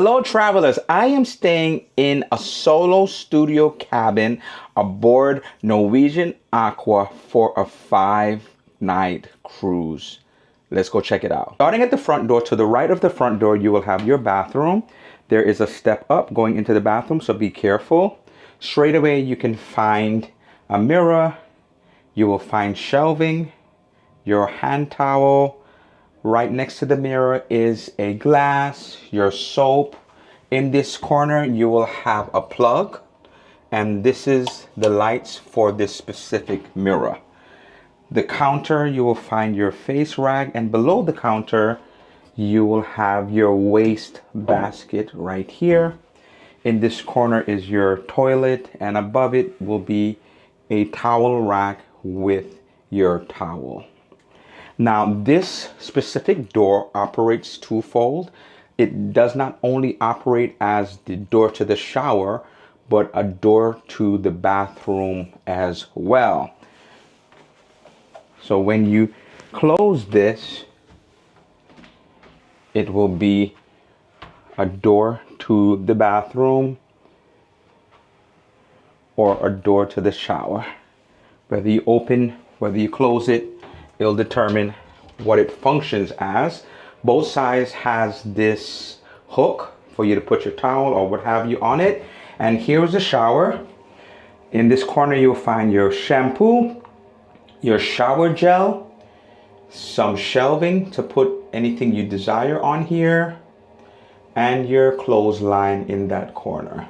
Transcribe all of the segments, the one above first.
Hello travelers, I am staying in a solo studio cabin aboard Norwegian Aqua for a 5-night cruise. Let's go check it out. Starting at the front door, to the right of the front door, you will have your bathroom. There is a step up going into the bathroom, so be careful. Straight away, you can find a mirror. You will find shelving, your hand towel. Right next to the mirror is a glass, your soap. In this corner, you will have a plug, and this is the lights for this specific mirror. The counter, you will find your face rag, and below the counter, you will have your waste basket right here. In this corner is your toilet, and above it will be a towel rack with your towel. Now, this specific door operates twofold. It does not only operate as the door to the shower, but a door to the bathroom as well. So when you close this, it will be a door to the bathroom or a door to the shower. Whether you open, whether you close it, it'll determine what it functions as. Both sides has this hook for you to put your towel or what have you on it. And here's the shower. In this corner, you'll find your shampoo, your shower gel, some shelving to put anything you desire on here, and your clothesline in that corner.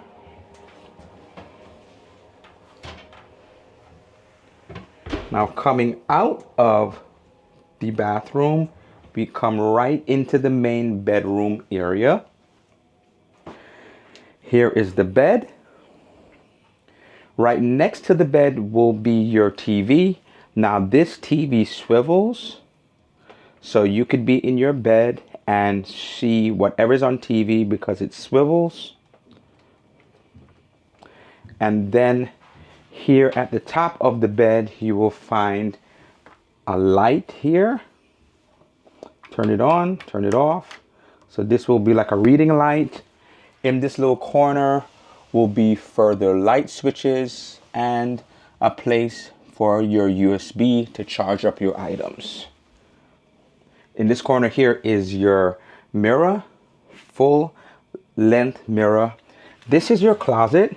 Now, coming out of the bathroom, we come right into the main bedroom area. Here is the bed. Right next to the bed will be your TV. Now, this TV swivels, so you could be in your bed and see whatever's on TV because it swivels. And then here at the top of the bed, you will find a light here. Turn it on, turn it off. So this will be like a reading light. In this little corner will be further light switches and a place for your USB to charge up your items. In this corner here is your mirror, full length mirror. This is your closet.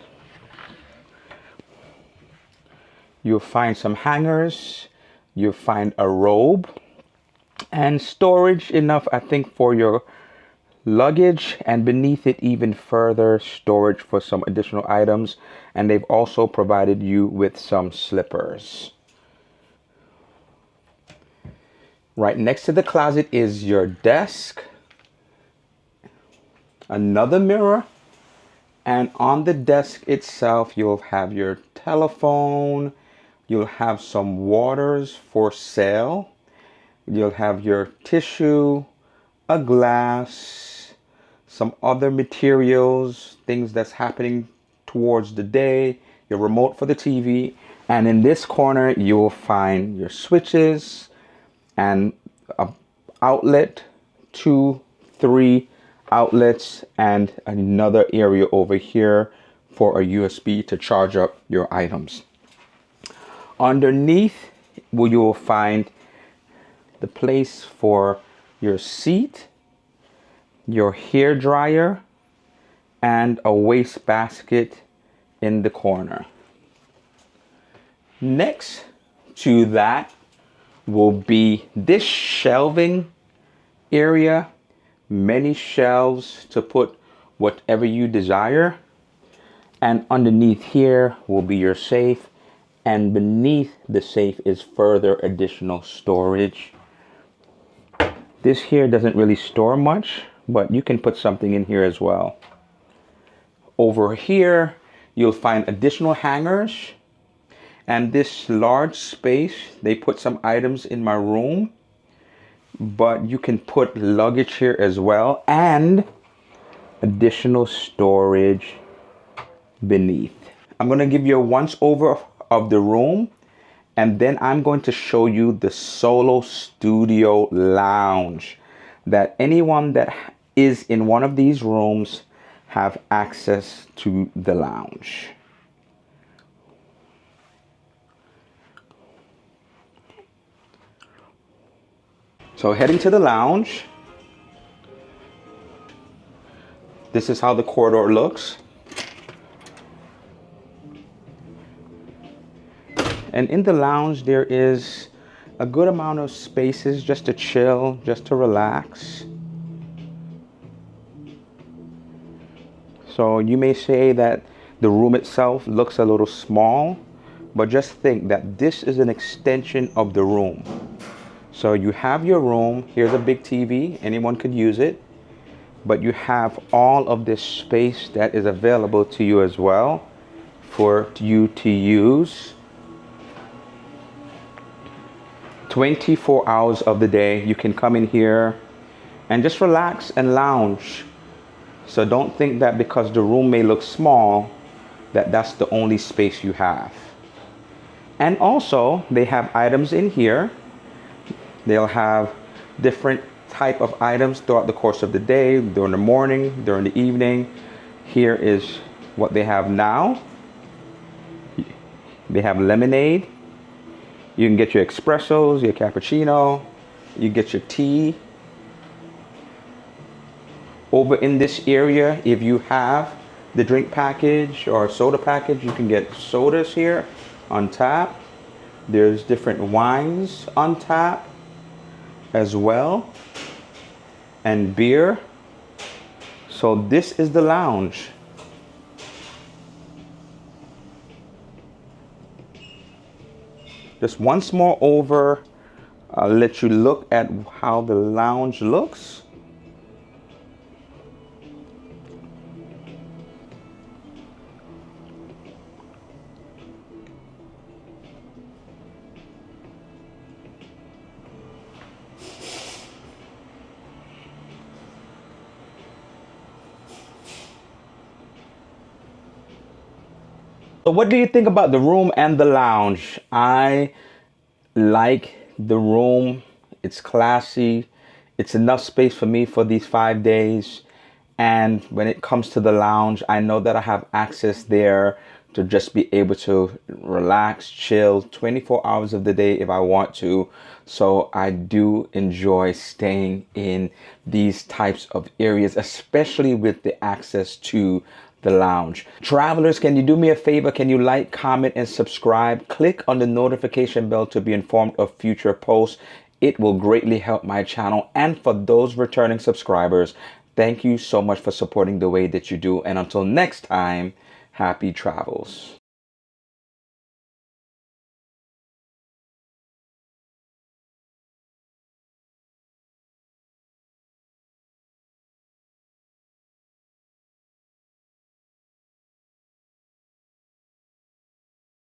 You'll find some hangers, you'll find a robe, and storage enough, I think, for your luggage, and beneath it even further storage for some additional items. And they've also provided you with some slippers. Right next to the closet is your desk, another mirror, and on the desk itself, you'll have your telephone. You'll have some waters for sale. You'll have your tissue, a glass, some other materials, things that's happening towards the day, your remote for the TV. And in this corner, you will find your switches and an outlet, 2, 3 outlets, and another area over here for a USB to charge up your items. Underneath, you will find the place for your seat, your hair dryer, and a waste basket in the corner. Next to that will be this shelving area, many shelves to put whatever you desire. And underneath here will be your safe. And beneath the safe is further additional storage. This here doesn't really store much, but you can put something in here as well. Over here, you'll find additional hangers. And this large space, they put some items in my room, but you can put luggage here as well, and additional storage beneath. I'm going to give you a once over of the room, and then I'm going to show you the solo studio lounge that anyone that is in one of these rooms have access to the lounge. So heading to the lounge, this is how the corridor looks. And in the lounge, there is a good amount of spaces just to chill, just to relax. So you may say that the room itself looks a little small, but just think that this is an extension of the room. So you have your room, here's a big TV, anyone could use it, but you have all of this space that is available to you as well for you to use 24 hours of the day. You can come in here and just relax and lounge. So don't think that because the room may look small, that that's the only space you have. And also, they have items in here. They'll have different type of items throughout the course of the day, during the morning, during the evening. Here is what they have now. They have lemonade. You can get your espressos, your cappuccino. You get your tea. Over in this area, if you have the drink package or soda package, you can get sodas here on tap. There's different wines on tap as well, and beer. So this is the lounge. Just once more over, I'll let you look at how the lounge looks. So what do you think about the room and the lounge? I like the room. It's classy. It's enough space for me for these 5 days. And when it comes to the lounge, I know that I have access there to just be able to relax, chill 24 hours of the day if I want to. So I do enjoy staying in these types of areas, especially with the access to the lounge. Travelers, can you do me a favor? Can you like, comment, and subscribe? Click on the notification bell to be informed of future posts. It will greatly help my channel. And for those returning subscribers, thank you so much for supporting the way that you do. And until next time, happy travels.